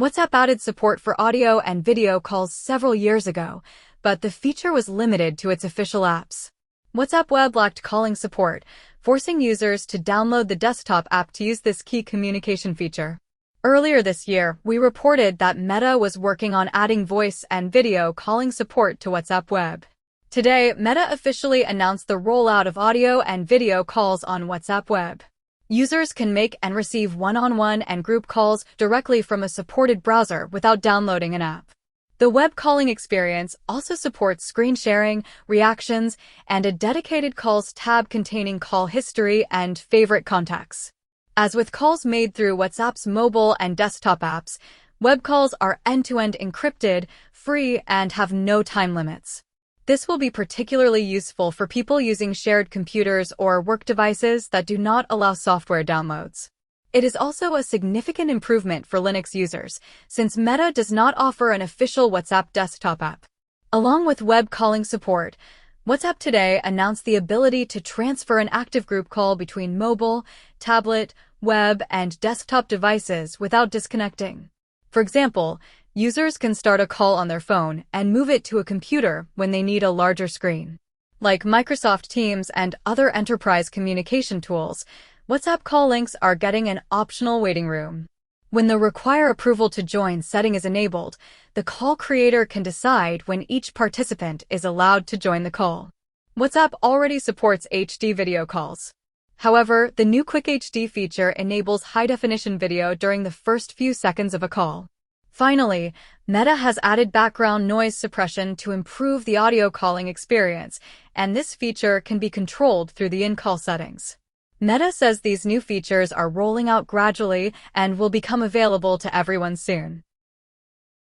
WhatsApp added support for audio and video calls several years ago, but the feature was limited to its official apps. WhatsApp Web lacked calling support, forcing users to download the desktop app to use this key communication feature. Earlier this year, we reported that Meta was working on adding voice and video calling support to WhatsApp Web. Today, Meta officially announced the rollout of audio and video calls on WhatsApp Web. Users can make and receive one-on-one and group calls directly from a supported browser without downloading an app. The web calling experience also supports screen sharing, reactions, and a dedicated calls tab containing call history and favorite contacts. As with calls made through WhatsApp's mobile and desktop apps, web calls are end-to-end encrypted, free, and have no time limits. This will be particularly useful for people using shared computers or work devices that do not allow software downloads. It is also a significant improvement for Linux users, since Meta does not offer an official WhatsApp desktop app. Along with web calling support, WhatsApp today announced the ability to transfer an active group call between mobile, tablet, web, and desktop devices without disconnecting. For example, users can start a call on their phone and move it to a computer when they need a larger screen. Like Microsoft Teams and other enterprise communication tools, WhatsApp call links are getting an optional waiting room. When the require approval to join setting is enabled, the call creator can decide when each participant is allowed to join the call. WhatsApp already supports HD video calls. However, the new Quick HD feature enables high-definition video during the first few seconds of a call. Finally, Meta has added background noise suppression to improve the audio calling experience, and this feature can be controlled through the in-call settings. Meta says these new features are rolling out gradually and will become available to everyone soon.